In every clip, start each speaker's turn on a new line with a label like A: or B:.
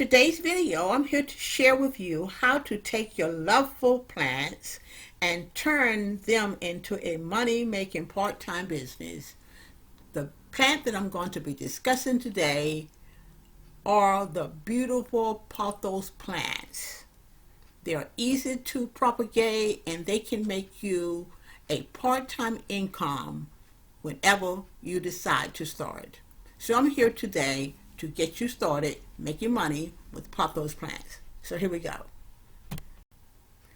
A: today's video, I'm here to share with you how to take your loveful plants and turn them into a money-making part-time business. The plant that I'm going to be discussing today are the beautiful pothos plants. They're easy to propagate and they can make you a part-time income whenever you decide to start. So I'm here today to get you started making money with pothos plants. So here we go.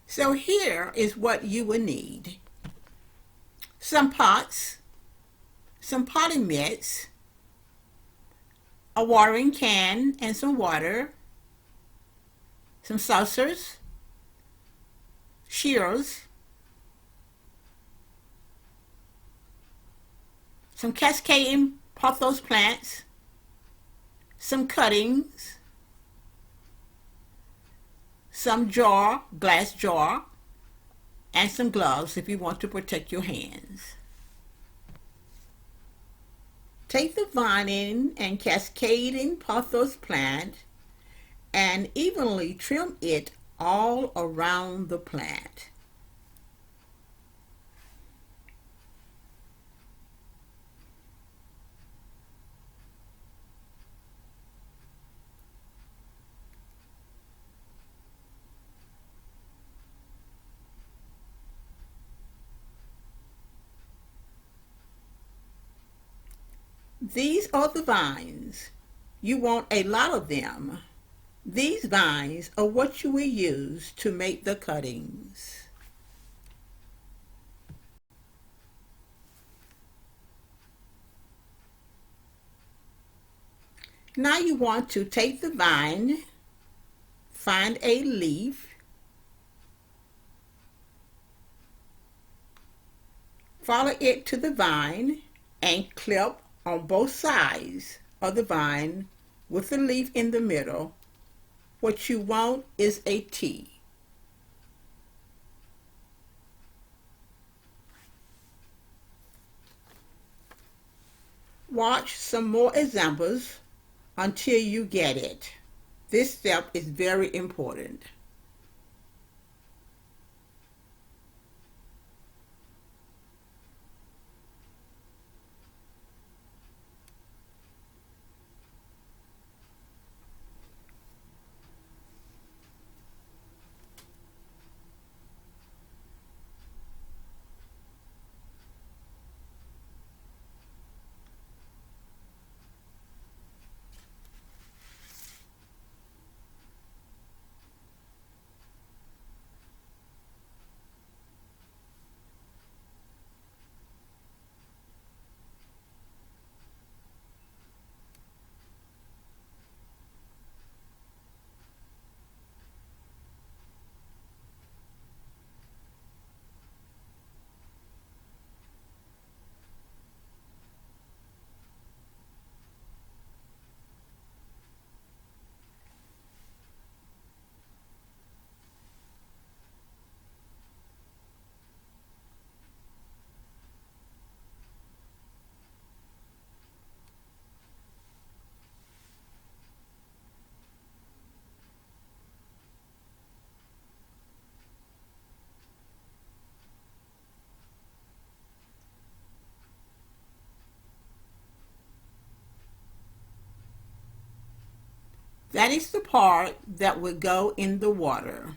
A: So here is what you will need. Some pots, some potting mix, a watering can and some water, some saucers, shears, some cascading pothos plants, some cuttings, some glass jar, and some gloves if you want to protect your hands. Take the vining and cascading pothos plant and evenly trim it all around the plant. These are the vines. You want a lot of them. These vines are what you will use to make the cuttings. Now you want to take the vine, find a leaf, follow it to the vine, and clip on both sides of the vine with the leaf in the middle. What you want is a T. Watch some more examples until you get it. This step is very important. That is the part that will go in the water.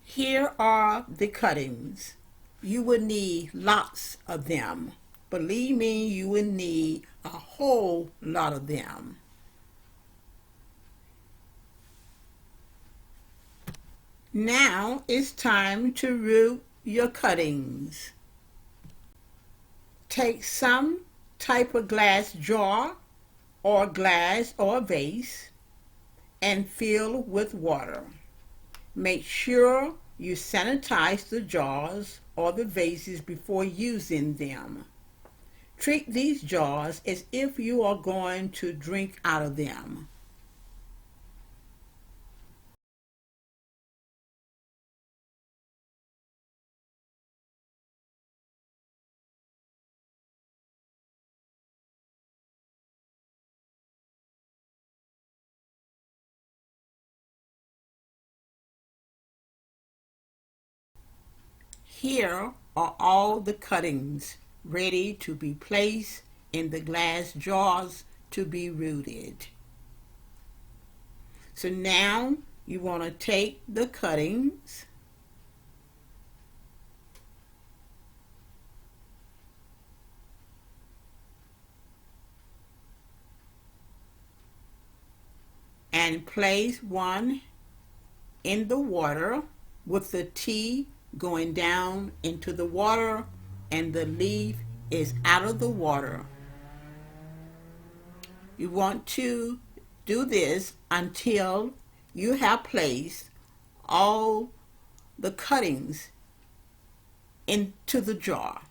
A: Here are the cuttings. You will need lots of them. Believe me, you will need a whole lot of them. Now it's time to root your cuttings. Take some type of glass jar or glass or vase and fill with water. Make sure you sanitize the jars or the vases before using them. Treat these jars as if you are going to drink out of them. Here are all the cuttings ready to be placed in the glass jars to be rooted. So now you want to take the cuttings and place one in the water with the tea going down into the water and the leaf is out of the water. You want to do this until you have placed all the cuttings into the jar.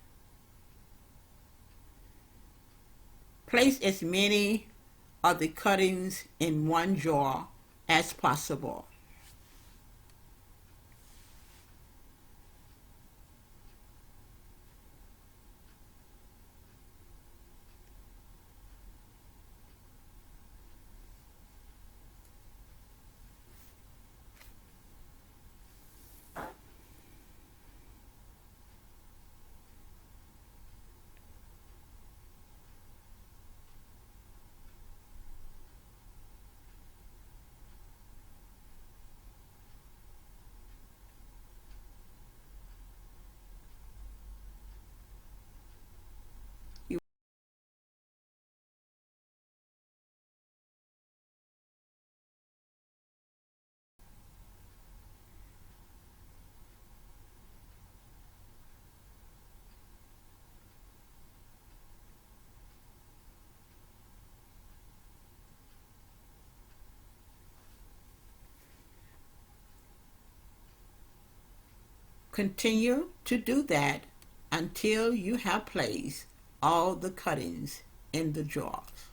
A: Place as many of the cuttings in one jar as possible. Continue to do that until you have placed all the cuttings in the jars.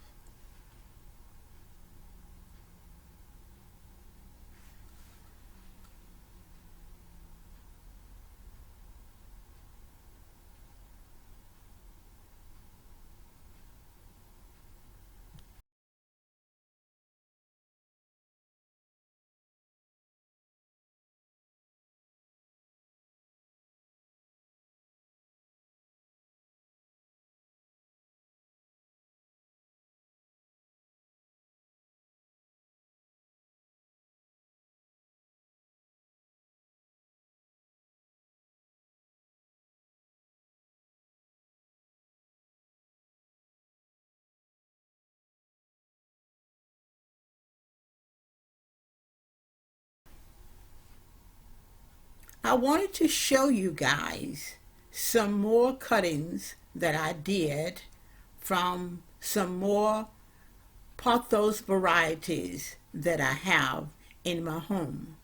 A: I wanted to show you guys some more cuttings that I did from some more pothos varieties that I have in my home.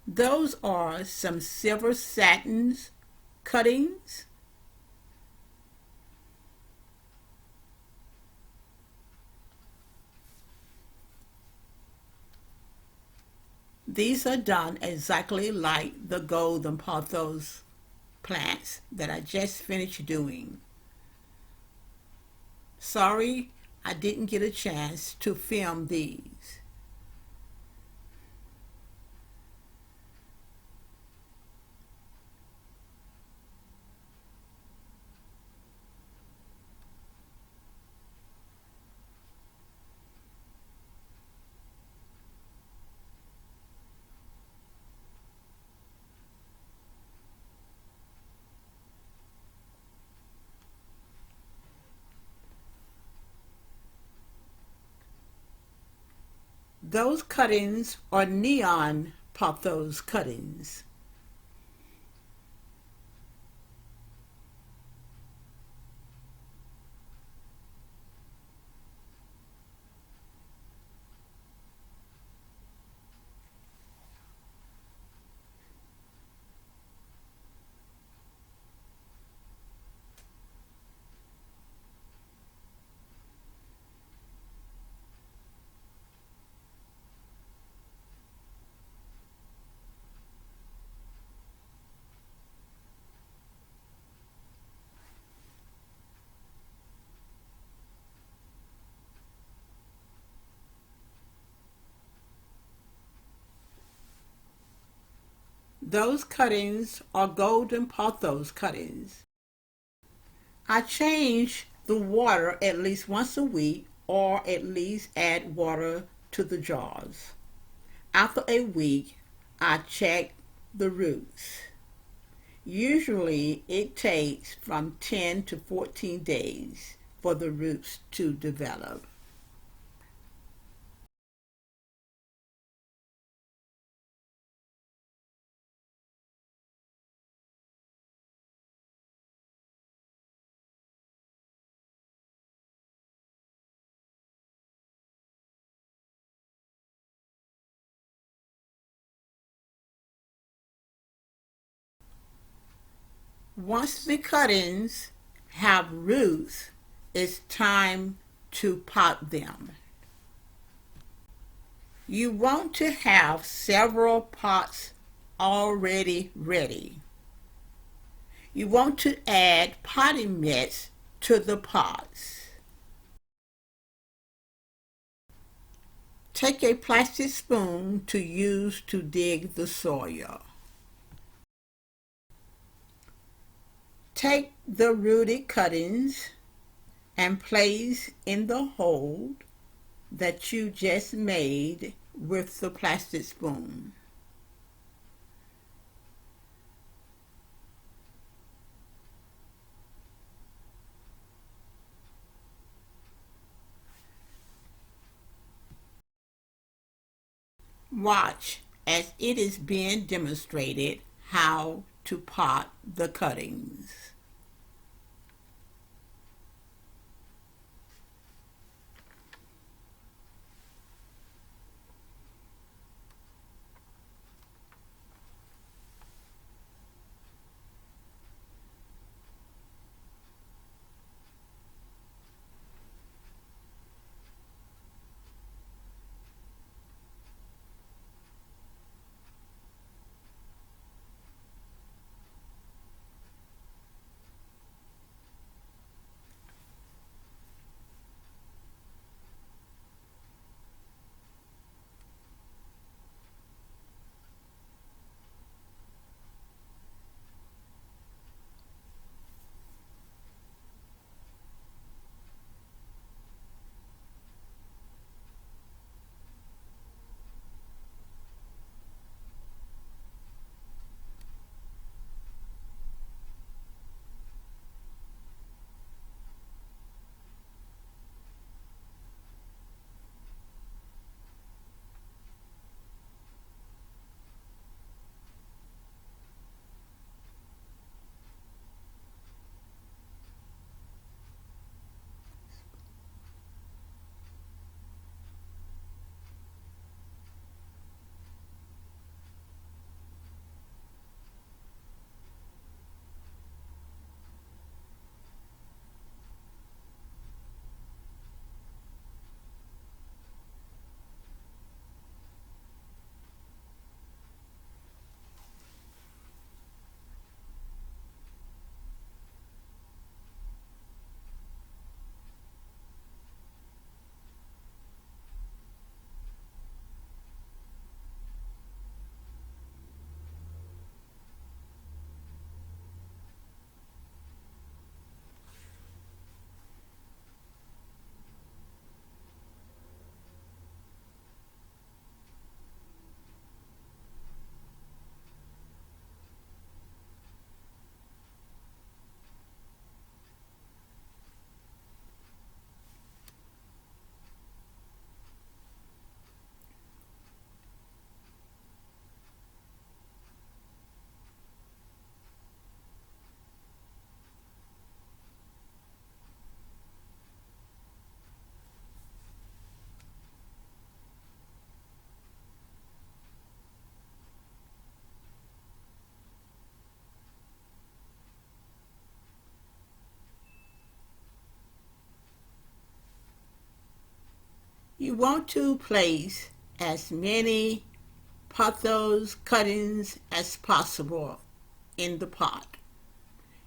A: Those are some silver satins cuttings. These are done exactly like the golden pothos plants that I just finished doing. Sorry, I didn't get a chance to film these. Those cuttings are neon pothos cuttings. Those cuttings are golden pothos cuttings. I change the water at least once a week or at least add water to the jars. After a week, I check the roots. Usually it takes from 10 to 14 days for the roots to develop. Once the cuttings have roots, it's time to pot them. You want to have several pots already ready. You want to add potting mix to the pots. Take a plastic spoon to use to dig the soil. Take the rooted cuttings and place in the hole that you just made with the plastic spoon. Watch as it is being demonstrated how to pot the cuttings. You want to place as many pothos cuttings as possible in the pot.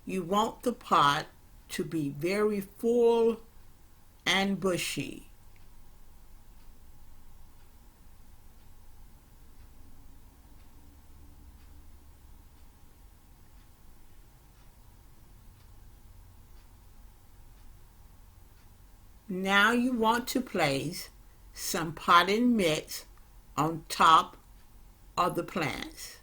A: You want the pot to be very full and bushy. Now you want to place some potting mix on top of the plants.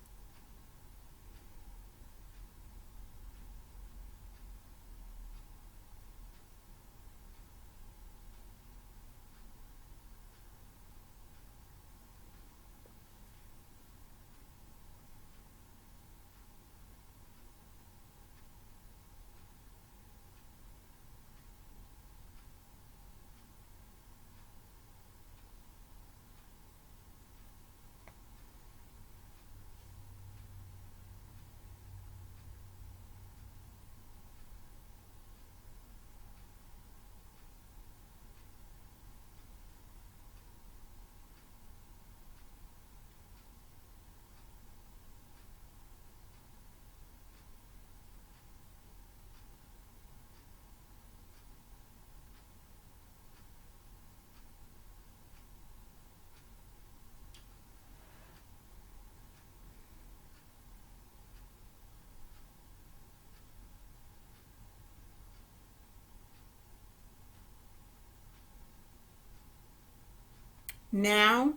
A: Now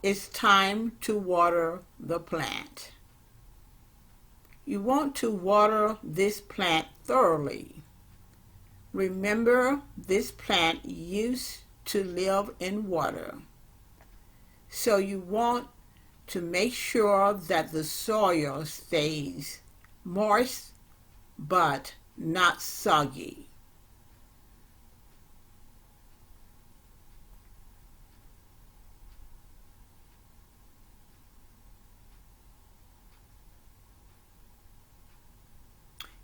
A: it's time to water the plant. You want to water this plant thoroughly. Remember, this plant used to live in water. So you want to make sure that the soil stays moist but not soggy.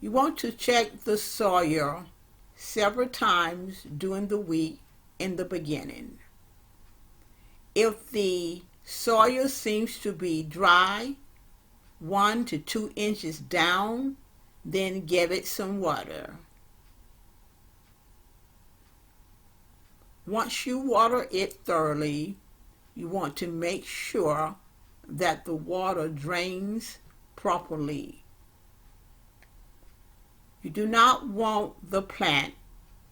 A: You want to check the soil several times during the week in the beginning. If the soil seems to be dry, 1 to 2 inches down, then give it some water. Once you water it thoroughly, you want to make sure that the water drains properly. You do not want the plant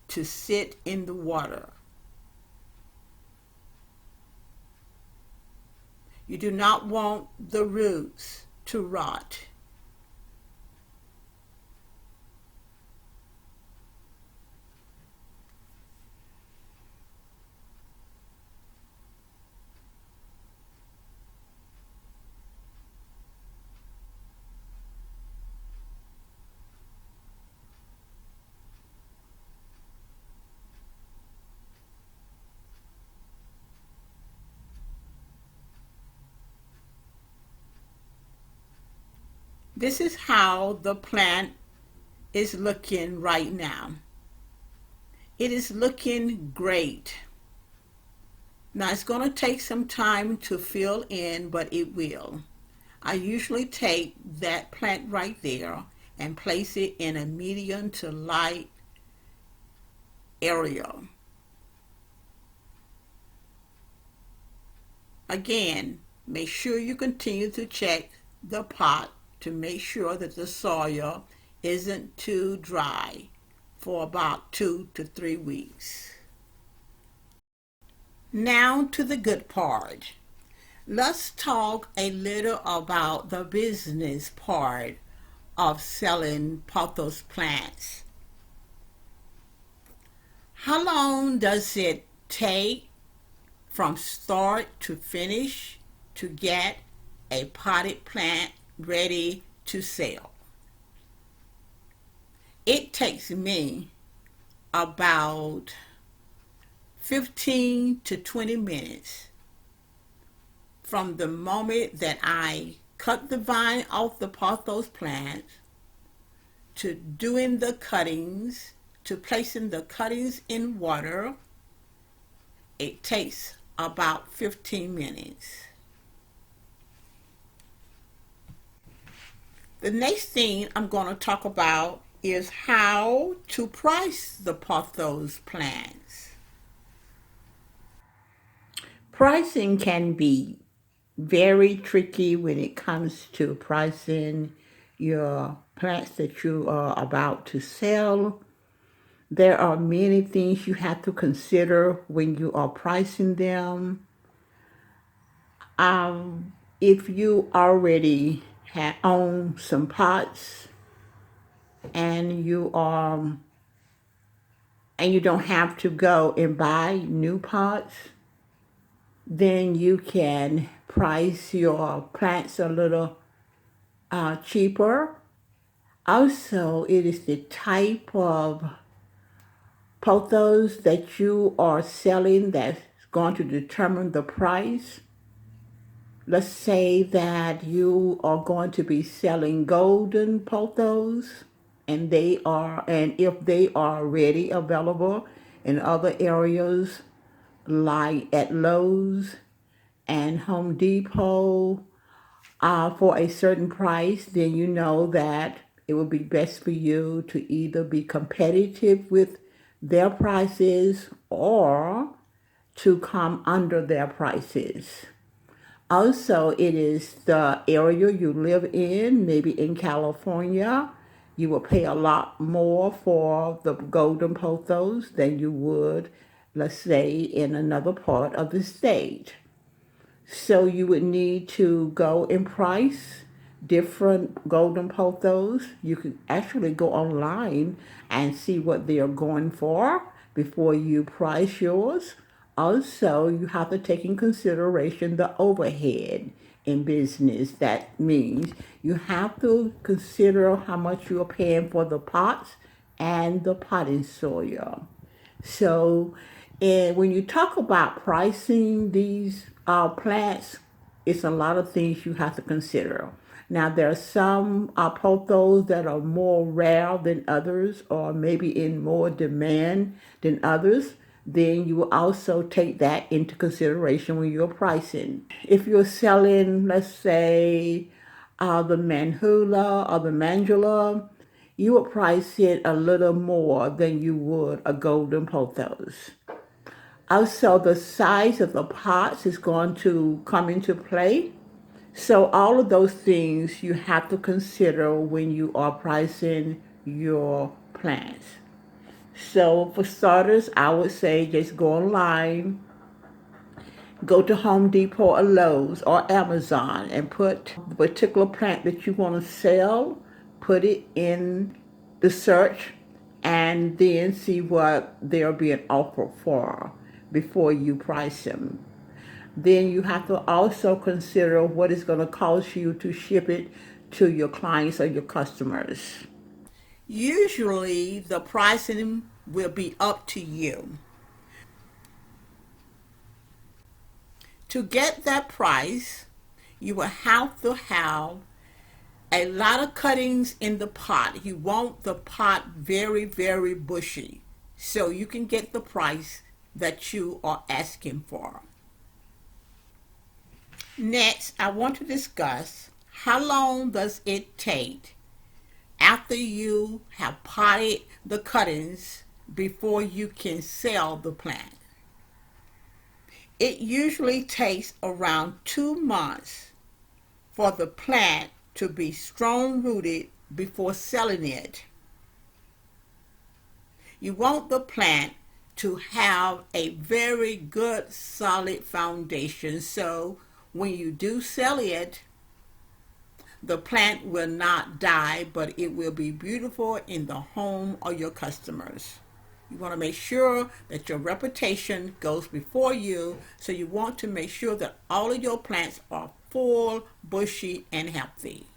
A: to sit in the water. You do not want the roots to rot. This is how the plant is looking right now. It is looking great. Now it's going to take some time to fill in, but it will. I usually take that plant right there and place it in a medium to light area. Again, make sure you continue to check the pot to make sure that the soil isn't too dry for about 2 to 3 weeks. Now to the good part. Let's talk a little about the business part of selling pothos plants. How long does it take from start to finish to get a potted plant ready to sell? It takes me about 15 to 20 minutes from the moment that I cut the vine off the pothos plants to doing the cuttings, to placing the cuttings in water. It takes about 15 minutes. The next thing I'm going to talk about is how to price the pothos plants. Pricing can be very tricky when it comes to pricing your plants that you are about to sell. There are many things you have to consider when you are pricing them. Um, if you already own some pots and you don't have to go and buy new pots, then you can price your plants a little cheaper. Also, it is the type of pothos that you are selling that's going to determine the price. Let's say that you are going to be selling golden pothos and if they are already available in other areas like at Lowe's and Home Depot for a certain price, then you know that it would be best for you to either be competitive with their prices or to come under their prices. Also, it is the area you live in, maybe in California. You will pay a lot more for the golden pothos than you would, let's say, in another part of the state. So you would need to go and price different golden pothos. You can actually go online and see what they are going for before you price yours. Also, you have to take in consideration the overhead in business. That means you have to consider how much you are paying for the pots and the potting soil. So, and when you talk about pricing these plants, it's a lot of things you have to consider. Now, there are some pothos that are more rare than others, or maybe in more demand than others. Then you will also take that into consideration when you're pricing. If you're selling, let's say, the manhula or the mandula, you would price it a little more than you would a golden pothos. Also, the size of the pots is going to come into play. So all of those things you have to consider when you are pricing your plants. So for starters, I would say just go online, go to Home Depot or Lowe's or Amazon and put the particular plant that you want to sell, put it in the search, and then see what they're being offered for before you price them. Then you have to also consider what it's going to cost you to ship it to your clients or your customers. Usually, the pricing will be up to you. To get that price, you will have to have a lot of cuttings in the pot. You want the pot very, very bushy so you can get the price that you are asking for. Next, I want to discuss how long does it take after you have potted the cuttings before you can sell the plant. It usually takes around 2 months for the plant to be strong rooted before selling it. You want the plant to have a very good solid foundation so when you do sell it, the plant will not die, but it will be beautiful in the home of your customers. You want to make sure that your reputation goes before you, so you want to make sure that all of your plants are full, bushy, and healthy.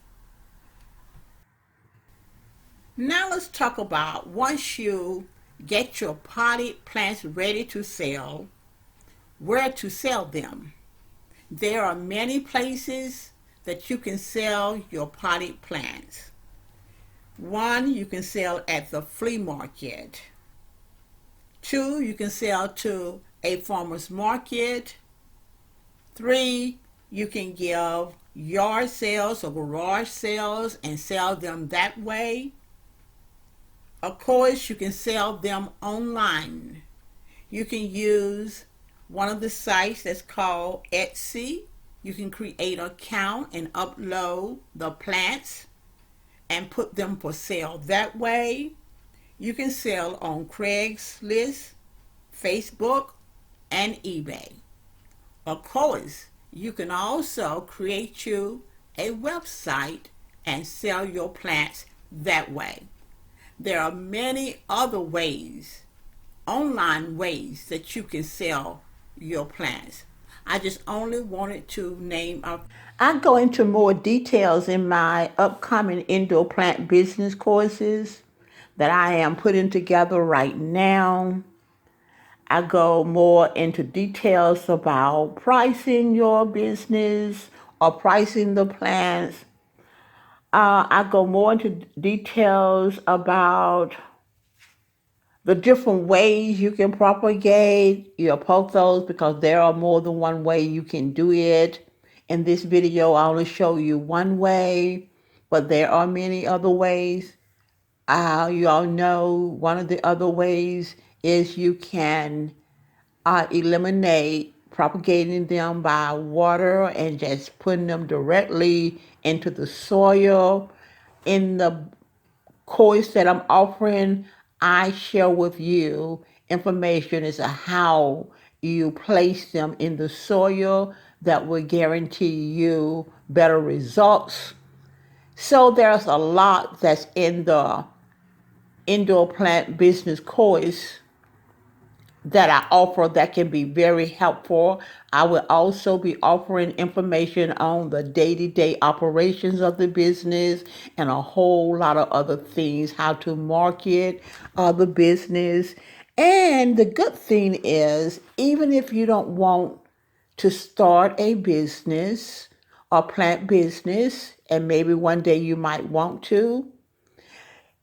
A: Now let's talk about once you get your potted plants ready to sell, where to sell them. There are many places that you can sell your potted plants. One, you can sell at the flea market. Two, you can sell to a farmer's market. Three, you can give yard sales or garage sales and sell them that way. Of course, you can sell them online. You can use one of the sites that's called Etsy. You can create an account and upload the plants and put them for sale that way. You can sell on Craigslist, Facebook, and eBay. Of course, you can also create you a website and sell your plants that way. There are many other ways, online ways that you can sell your plants. I just only wanted to name a. I go into more details in my upcoming indoor plant business courses that I am putting together right now. I go more into details about pricing your business or pricing the plants. I go more into details about the different ways you can propagate your pothos because there are more than one way you can do it. In this video, I only show you one way, but there are many other ways. You all know one of the other ways is you can eliminate propagating them by water and just putting them directly into the soil. In the course that I'm offering, I share with you information as to how you place them in the soil that will guarantee you better results. So there's a lot that's in the indoor plant business course that I offer that can be very helpful. I will also be offering information on the day-to-day operations of the business and a whole lot of other things, how to market the business. And the good thing is, even if you don't want to start a business or plant business, and maybe one day you might want to,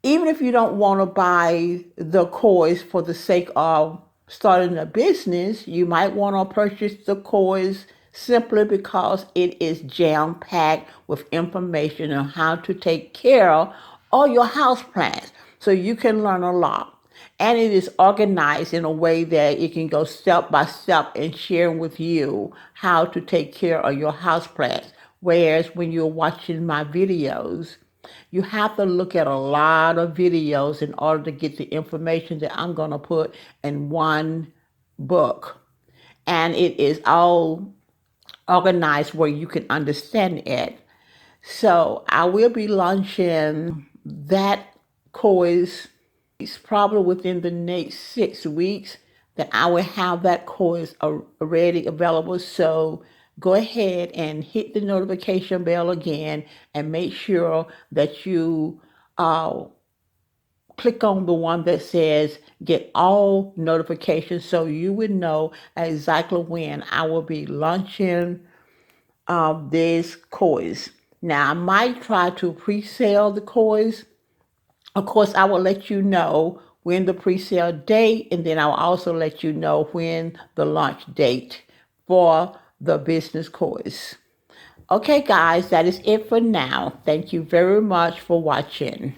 A: even if you don't want to buy the course for the sake of starting a business, you might want to purchase the course simply because it is jam packed with information on how to take care of all your house plants. So you can learn a lot. And it is organized in a way that it can go step by step in sharing with you how to take care of your house plants. Whereas when you're watching my videos, you have to look at a lot of videos in order to get the information that I'm going to put in one book. And it is all organized where you can understand it. So I will be launching that course. It's probably within the next 6 weeks that I will have that course already available. So go ahead and hit the notification bell again and make sure that you uh, click on the one that says get all notifications so you would know exactly when I will be launching this course. Now, I might try to pre-sale the course. Of course, I will let you know when the pre-sale date, and then I'll also let you know when the launch date for the business course. Okay, guys, that is it for now. Thank you very much for watching.